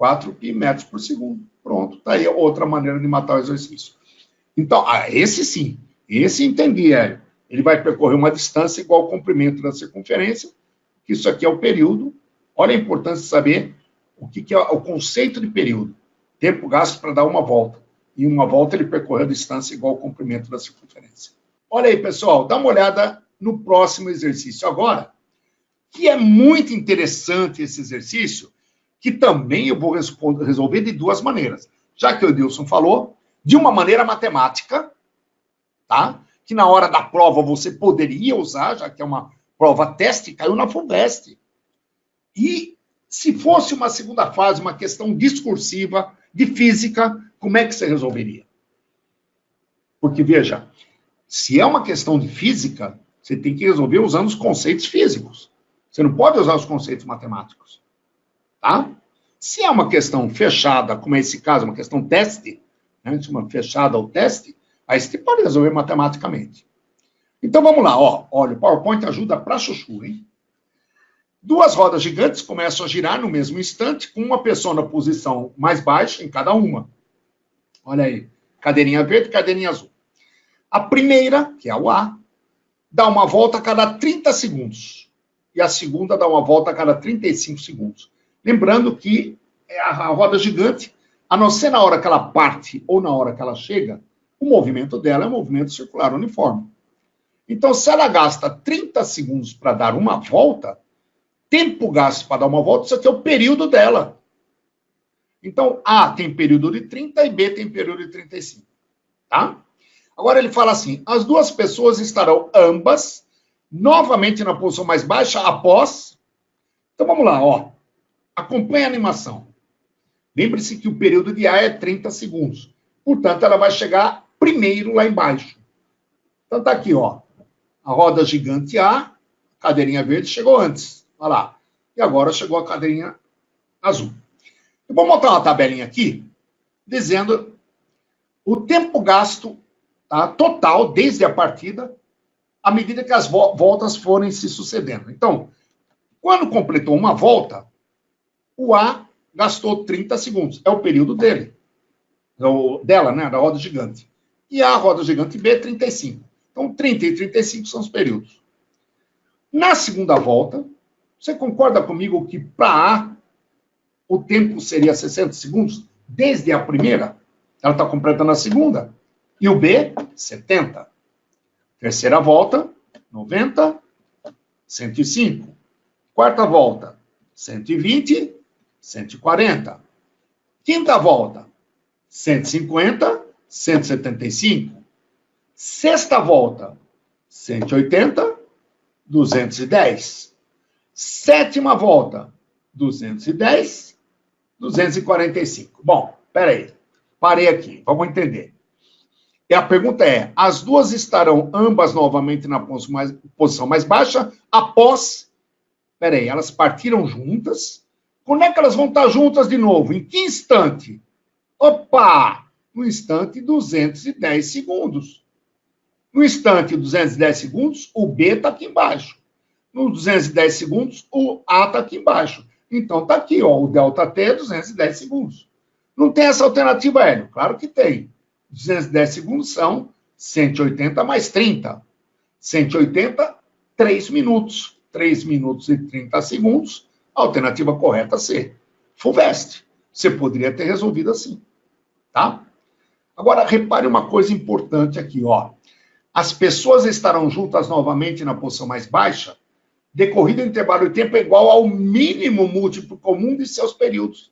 4π metros por segundo. Pronto, tá aí outra maneira de matar o exercício. Então, esse sim. Esse entendi, Hélio. Ele vai percorrer uma distância igual ao comprimento da circunferência, que isso aqui é o período. Olha a importância de saber o que é o conceito de período. Tempo gasto para dar uma volta. E uma volta ele percorreu a distância igual ao comprimento da circunferência. Olha aí, pessoal, dá uma olhada no próximo exercício agora, que é muito interessante esse exercício, que também eu vou resolver de duas maneiras. Já que o Edilson falou, de uma maneira matemática, tá? Que na hora da prova você poderia usar, já que é uma prova teste, caiu na FUVEST. E se fosse uma segunda fase, uma questão discursiva, de física, como é que você resolveria? Porque, veja, se é uma questão de física, você tem que resolver usando os conceitos físicos. Você não pode usar os conceitos matemáticos. Tá? Se é uma questão fechada, como é esse caso, uma questão teste, né, uma fechada ou teste, aí você pode resolver matematicamente. Então, vamos lá. Ó. Olha, o PowerPoint ajuda pra chuchu, hein? Duas rodas gigantes começam a girar no mesmo instante, com uma pessoa na posição mais baixa em cada uma. Olha aí, cadeirinha verde, cadeirinha azul. A primeira, que é o A, dá uma volta a cada 30 segundos. E a segunda dá uma volta a cada 35 segundos. Lembrando que a roda gigante, a não ser na hora que ela parte ou na hora que ela chega, o movimento dela é um movimento circular uniforme. Então, se ela gasta 30 segundos para dar uma volta, tempo gasto para dar uma volta, isso aqui é o período dela. Então, A tem período de 30 e B tem período de 35. Tá? Agora ele fala assim, as duas pessoas estarão ambas novamente na posição mais baixa após... Então, vamos lá, ó. Acompanhe a animação. Lembre-se que o período de A é 30 segundos. Portanto, ela vai chegar primeiro lá embaixo. Então, tá aqui, ó. A roda gigante A, cadeirinha verde, chegou antes. Olha lá. E agora chegou a cadeirinha azul. Eu vou montar uma tabelinha aqui, dizendo o tempo gasto, tá, total, desde a partida à medida que as voltas forem se sucedendo. Então, quando completou uma volta, o A gastou 30 segundos. É o período dele. Dela, né? Da roda gigante. E a roda gigante B, 35. Então, 30 e 35 são os períodos. Na segunda volta, você concorda comigo que para A, o tempo seria 60 segundos? Desde a primeira? Ela está completando a segunda. E o B, 70. Terceira volta, 90, 105. Quarta volta, 120, 140. Quinta volta, 150, 175. Sexta volta, 180, 210. Sétima volta, 210, 245. Bom, peraí. Parei aqui, vamos entender. E a pergunta é, as duas estarão ambas novamente na posição mais baixa após... Peraí, elas partiram juntas? Quando é que elas vão estar juntas de novo? Em que instante? Opa! No instante 210 segundos. No instante 210 segundos, o B está aqui embaixo. No 210 segundos, o A está aqui embaixo. Então está aqui, ó, o ΔT é 210 segundos. Não tem essa alternativa, Hélio? Claro que tem. 210 segundos são 180 mais 30. 180, 3 minutos. 3 minutos e 30 segundos, a alternativa correta C. FUVEST. Você poderia ter resolvido assim. Tá? Agora, repare uma coisa importante aqui, ó. As pessoas estarão juntas novamente na posição mais baixa, decorrido o intervalo de tempo é igual ao mínimo múltiplo comum de seus períodos.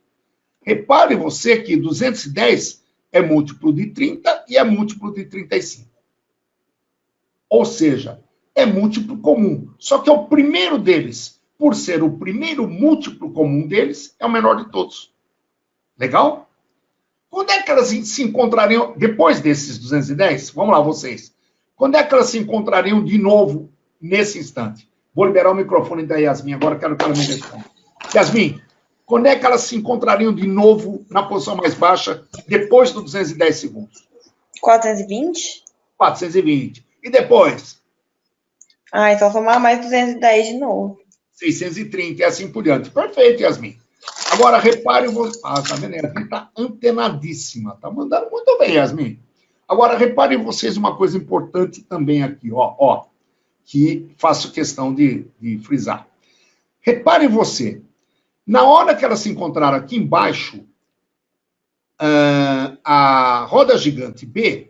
Repare você que 210 é múltiplo de 30 e é múltiplo de 35. Ou seja, é múltiplo comum. Só que é o primeiro deles. Por ser o primeiro múltiplo comum deles, é o menor de todos. Legal? Quando é que elas se encontrariam, depois desses 210? Vamos lá, vocês. Quando é que elas se encontrariam de novo nesse instante? Vou liberar o microfone da Yasmin, agora quero que ela me responda. Yasmin, quando é que elas se encontrariam de novo na posição mais baixa, depois dos 210 segundos? 420? 420. E depois? Ah, então somar mais 210 de novo. 630 e assim por diante. Perfeito, Yasmin. Agora, repare... tá vendo? Yasmin está antenadíssima. Tá mandando muito bem, Yasmin. Agora, reparem vocês uma coisa importante também aqui, ó, que faço questão de frisar. Reparem você, na hora que elas se encontraram aqui embaixo, a roda gigante B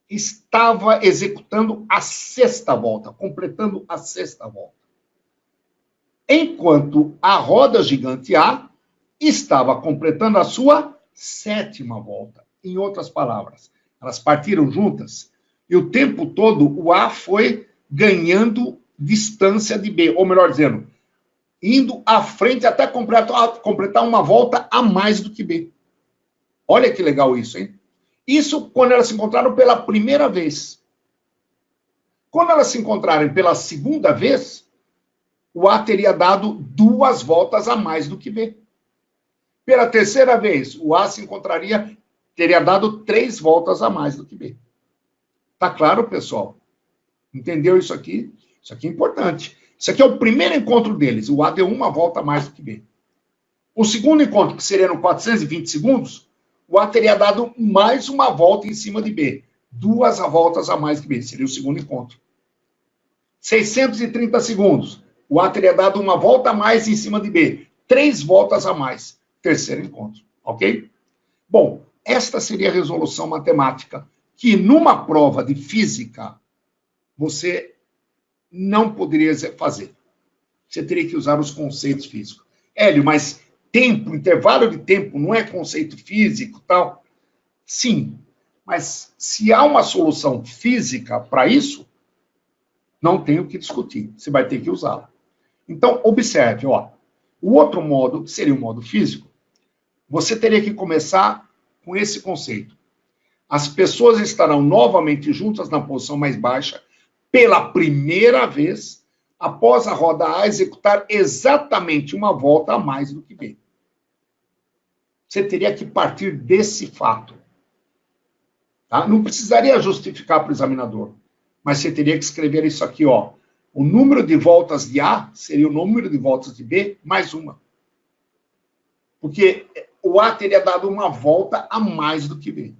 estava executando a sexta volta, completando a sexta volta. Enquanto a roda gigante A estava completando a sua sétima volta. Em outras palavras, elas partiram juntas e o tempo todo o A foi ganhando distância de B, ou melhor dizendo, indo à frente até completar uma volta a mais do que B. Olha que legal isso, hein? Isso quando elas se encontraram pela primeira vez. Quando elas se encontrarem pela segunda vez, o A teria dado 2 voltas a mais do que B. Pela terceira vez, o A teria dado 3 voltas a mais do que B. Tá claro, pessoal? Entendeu isso aqui? Isso aqui é importante. Isso aqui é o primeiro encontro deles. O A deu 1 volta a mais do que B. O segundo encontro, que seria no 420 segundos, o A teria dado mais 1 volta em cima de B. 2 voltas a mais que B. Seria o segundo encontro. 630 segundos. O A teria dado 1 volta a mais em cima de B. 3 voltas a mais. Terceiro encontro. Ok? Bom, esta seria a resolução matemática que numa prova de física você não poderia fazer. Você teria que usar os conceitos físicos. Hélio, mas tempo, intervalo de tempo não é conceito físico e tal? Sim, mas se há uma solução física para isso, não tem o que discutir. Você vai ter que usá-la. Então, observe, ó. O outro modo, que seria o modo físico, você teria que começar com esse conceito. As pessoas estarão novamente juntas na posição mais baixa pela primeira vez após a roda A executar exatamente 1 volta a mais do que B. Você teria que partir desse fato. Tá? Não precisaria justificar para o examinador. mas você teria que escrever isso aqui, ó. O número de voltas de A seria o número de voltas de B mais uma. Porque o A teria dado uma volta a mais do que B.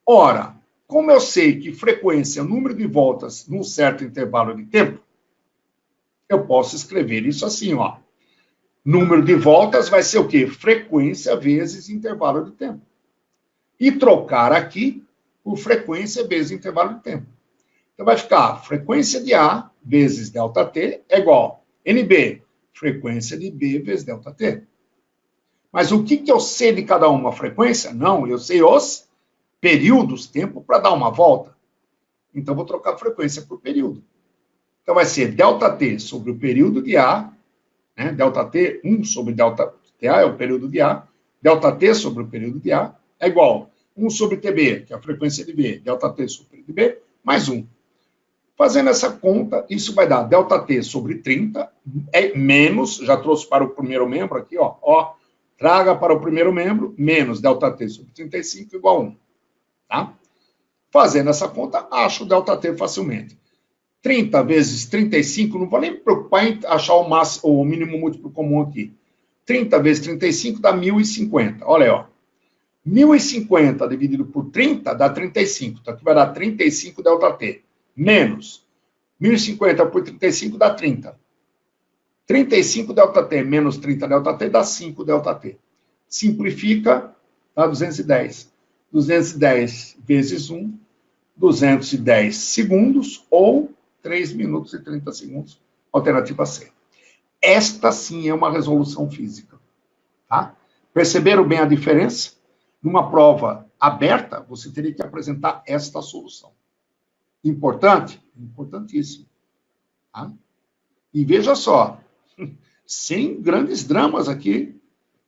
Ora, como eu sei que frequência é o número de voltas num certo intervalo de tempo, eu posso escrever isso assim, ó. Número de voltas vai ser o quê? Frequência vezes intervalo de tempo. E trocar aqui por frequência vezes intervalo de tempo. Então vai ficar frequência de A vezes ΔT é igual a NB, frequência de B vezes ΔT. Mas o que eu sei de cada uma frequência? Não, eu sei os períodos, tempo para dar uma volta. Então vou trocar a frequência por período. Então vai ser ΔT sobre o período de A, né? ΔT, 1 sobre ΔTA é o período de A, ΔT sobre o período de A é igual a 1 sobre TB, que é a frequência de B, ΔT sobre o período de B, mais 1. Fazendo essa conta, isso vai dar ΔT sobre 30, menos, já trouxe para o primeiro membro aqui, ó, traga para o primeiro membro, menos ΔT sobre 35 igual a 1. Tá? Fazendo essa conta, acho o ΔT facilmente. 30 vezes 35, não vou nem me preocupar em achar o mínimo múltiplo comum aqui. 30 vezes 35 dá 1050. Olha aí, ó. 1050 dividido por 30 dá 35. Então aqui vai dar 35 ΔT. Menos 1050 por 35 dá 30. 35 ΔT menos 30 ΔT dá 5 ΔT. Simplifica, dá 210. 210 vezes 1, 210 segundos ou 3 minutos e 30 segundos, alternativa C. Esta sim é uma resolução física. Tá? Perceberam bem a diferença? Numa prova aberta, você teria que apresentar esta solução. Importante? Importantíssimo. Tá? E veja só, sem grandes dramas aqui,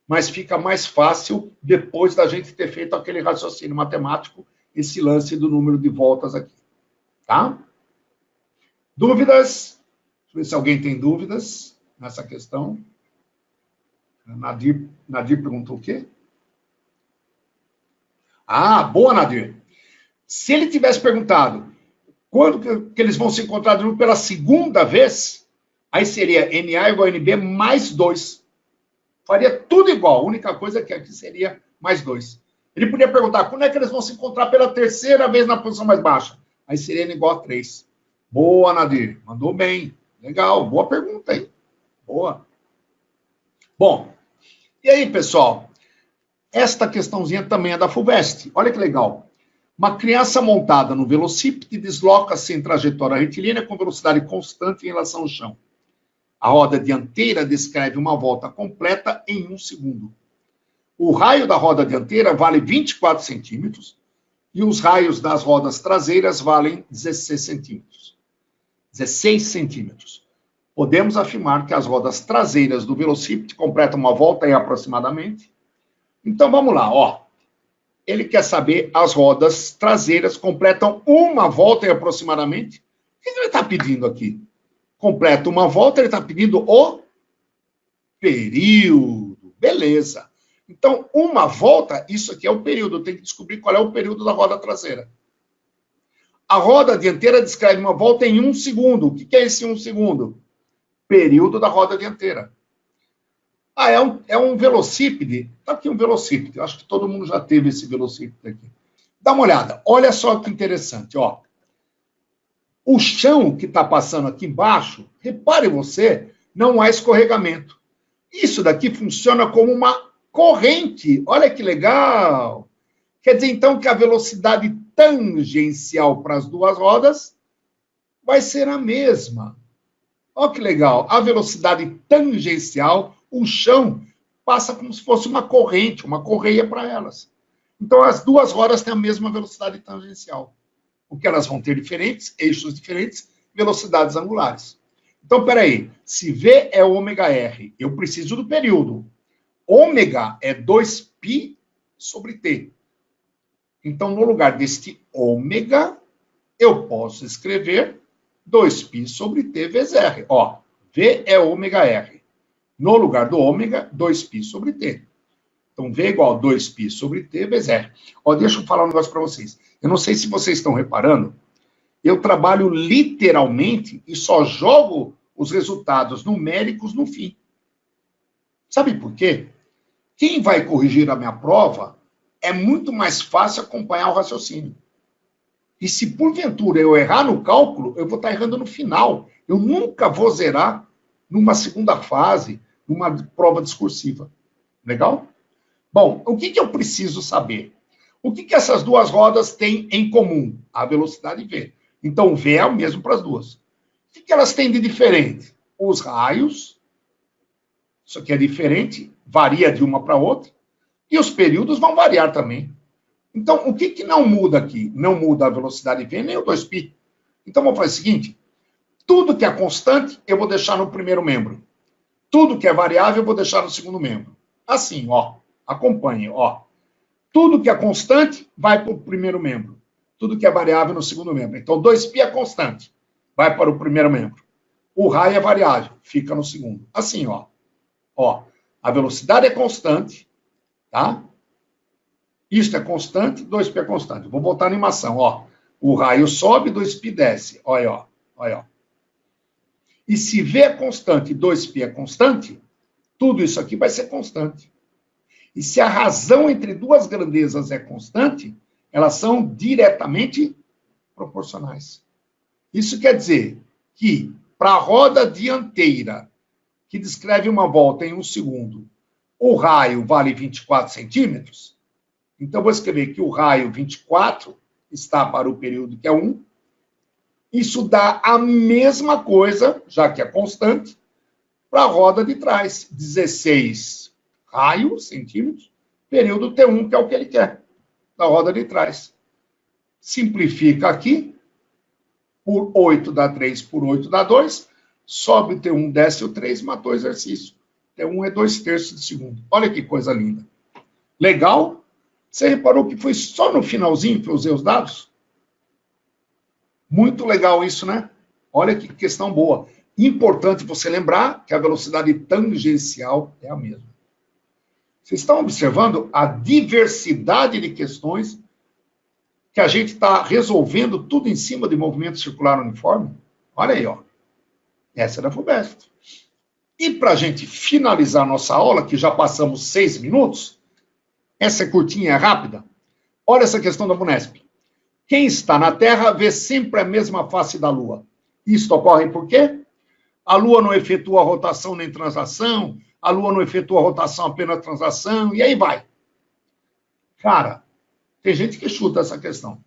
mas fica mais fácil depois da gente ter feito aquele raciocínio matemático, esse lance do número de voltas aqui. Tá? Dúvidas? Deixa eu ver se alguém tem dúvidas nessa questão. Nadir perguntou o quê? Ah, boa, Nadir. Se ele tivesse perguntado quando que eles vão se encontrar de novo pela segunda vez, aí seria NA igual a NB mais 2. Faria tudo igual, a única coisa que aqui seria mais 2. Ele podia perguntar quando é que eles vão se encontrar pela terceira vez na posição mais baixa. Aí seria N igual a 3. Boa, Nadir. Mandou bem. Legal. Boa pergunta, hein? Boa. Bom, e aí, pessoal? Esta questãozinha também é da FUVEST. Olha que legal. Uma criança montada no velocípede desloca-se em trajetória retilínea com velocidade constante em relação ao chão. A roda dianteira descreve uma volta completa em 1 segundo. O raio da roda dianteira vale 24 centímetros e os raios das rodas traseiras valem 16 centímetros. 16 centímetros. Podemos afirmar que as rodas traseiras do velocípede completam uma volta em aproximadamente. Então, vamos lá, ó. Ele quer saber as rodas traseiras completam uma volta em aproximadamente. O que ele está pedindo aqui? Completa uma volta, ele está pedindo o período. Beleza. Então, uma volta, isso aqui é o período. Tem que descobrir qual é o período da roda traseira. A roda dianteira descreve uma volta em 1 segundo. O que é esse 1 segundo? Período da roda dianteira. Ah, é um velocípede? Está aqui um velocípede. Eu acho que todo mundo já teve esse velocípede aqui. Dá uma olhada. Olha só que interessante, ó. O chão que está passando aqui embaixo, repare você, não há escorregamento. Isso daqui funciona como uma corrente. Olha que legal. Quer dizer, então, que a velocidade tangencial para as duas rodas vai ser a mesma. Olha que legal. A velocidade tangencial, o chão, passa como se fosse uma corrente, uma correia para elas. Então, as duas rodas têm a mesma velocidade tangencial. O que elas vão ter diferentes, eixos diferentes, velocidades angulares. Então, peraí. Se V é ômega-R, eu preciso do período. Ômega é 2π sobre T. Então, no lugar deste ômega, eu posso escrever 2π sobre T vezes R. Ó, V é ômega-R. No lugar do ômega, 2π sobre T. Então, V é igual a 2π sobre T vezes R. Ó, deixa eu falar um negócio para vocês. Eu não sei se vocês estão reparando eu trabalho literalmente e só jogo os resultados numéricos no fim. Sabe por quê? Quem vai corrigir a minha prova é muito mais fácil acompanhar o raciocínio. E se porventura eu errar no cálculo, eu vou estar errando no final. Eu nunca vou zerar numa segunda fase, numa prova discursiva. Legal? Bom, o que eu preciso saber? O que essas duas rodas têm em comum? A velocidade V. Então, V é o mesmo para as duas. O que elas têm de diferente? Os raios. Isso aqui é diferente, varia de uma para outra. E os períodos vão variar também. Então, o que não muda aqui? Não muda a velocidade V nem o 2π. Então, vamos fazer o seguinte. Tudo que é constante, eu vou deixar no primeiro membro. Tudo que é variável, eu vou deixar no segundo membro. Assim, ó. Acompanhe, ó. Tudo que é constante, vai para o primeiro membro. Tudo que é variável no segundo membro. Então, 2π é constante, vai para o primeiro membro. O raio é variável, fica no segundo. Assim, ó. Ó, a velocidade é constante, tá? Isto é constante, 2π é constante. Vou botar a animação, ó. O raio sobe, 2π desce. Olha, ó. Olha, ó. E se V é constante e 2π é constante, tudo isso aqui vai ser constante. E se a razão entre duas grandezas é constante, elas são diretamente proporcionais. Isso quer dizer que, para a roda dianteira, que descreve uma volta em 1 segundo, o raio vale 24 centímetros, então vou escrever que o raio 24 está para o período que é 1. Isso dá a mesma coisa, já que é constante, para a roda de trás. 16 raios, centímetros, período T1, que é o que ele quer, da roda de trás. Simplifica aqui, por 8 dá 3, por 8 dá 2, sobe o T1, desce o 3, matou o exercício. T1 é 2/3 de segundo. Olha que coisa linda. Legal? Você reparou que foi só no finalzinho que eu usei os dados? Muito legal isso, né? Olha que questão boa. Importante você lembrar que a velocidade tangencial é a mesma. Vocês estão observando a diversidade de questões que a gente está resolvendo tudo em cima de movimento circular uniforme? Olha aí, ó. Essa é da FUVEST. E para a gente finalizar nossa aula, que já passamos 6 minutos, essa é curtinha, é rápida. Olha essa questão da Vunesp. Quem está na Terra vê sempre a mesma face da Lua. Isto ocorre por quê? A Lua não efetua rotação nem translação, a Lua não efetua rotação, apenas translação, e aí vai. Cara, tem gente que chuta essa questão.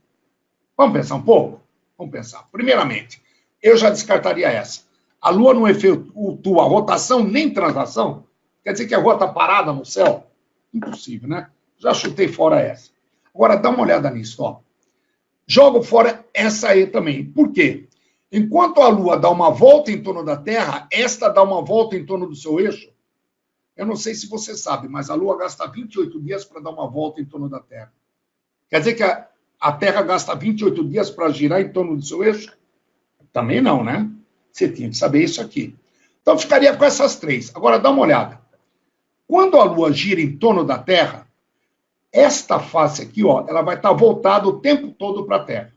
Vamos pensar um pouco? Vamos pensar. Primeiramente, eu já descartaria essa. A Lua não efetua rotação nem translação? Quer dizer que a Lua está parada no céu? Impossível, né? Já chutei fora essa. Agora, dá uma olhada nisso, ó. Jogo fora essa aí também. Por quê? Enquanto a Lua dá uma volta em torno da Terra, esta dá uma volta em torno do seu eixo. Eu não sei se você sabe, mas a Lua gasta 28 dias para dar uma volta em torno da Terra. Quer dizer que a Terra gasta 28 dias para girar em torno do seu eixo? Também não, né? Você tinha que saber isso aqui. Então, ficaria com essas três. Agora, dá uma olhada. Quando a Lua gira em torno da Terra, esta face aqui, ó, ela vai estar voltada o tempo todo para a Terra.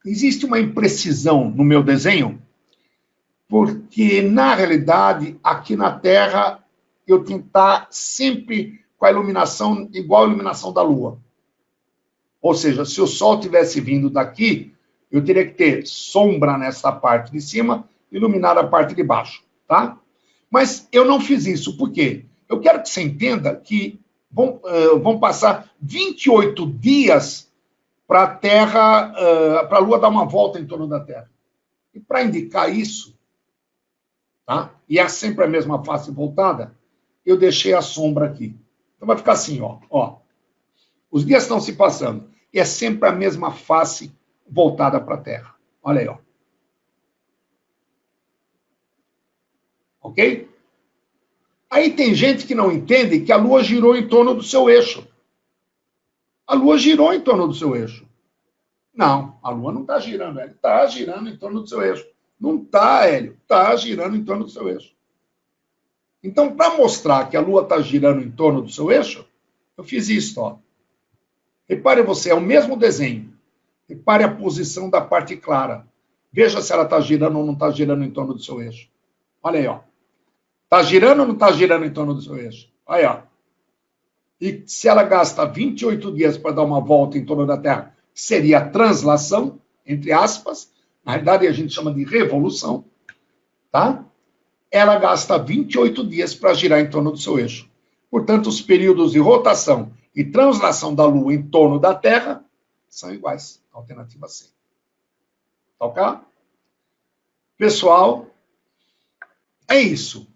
Existe uma imprecisão no meu desenho, porque, na realidade, aqui na Terra, eu tenho que estar sempre com a iluminação igual à iluminação da Lua. Ou seja, se o Sol tivesse vindo daqui, eu teria que ter sombra nessa parte de cima, iluminar a parte de baixo, tá? Mas eu não fiz isso, por quê? Eu quero que você entenda que vão passar 28 dias para a Terra, para a Lua dar uma volta em torno da Terra. E para indicar isso, tá? E é sempre a mesma face voltada, eu deixei a sombra aqui. Então vai ficar assim, ó. Ó. Os dias estão se passando e é sempre a mesma face voltada para a Terra. Olha aí, ó. Ok? Aí tem gente que não entende que a Lua girou em torno do seu eixo. A Lua girou em torno do seu eixo. Não, a Lua não está girando, Hélio. Está girando em torno do seu eixo. Não está, Hélio. Está girando em torno do seu eixo. Então, para mostrar que a Lua está girando em torno do seu eixo, eu fiz isso, ó. Repare você, é o mesmo desenho. Repare a posição da parte clara. Veja se ela está girando ou não está girando em torno do seu eixo. Olha aí, ó. Está girando ou não está girando em torno do seu eixo? Aí, ó. E se ela gasta 28 dias para dar uma volta em torno da Terra, seria a translação, entre aspas, na realidade a gente chama de revolução, tá? Ela gasta 28 dias para girar em torno do seu eixo. Portanto, os períodos de rotação e translação da Lua em torno da Terra são iguais. Alternativa C. Tá ok? Pessoal, é isso.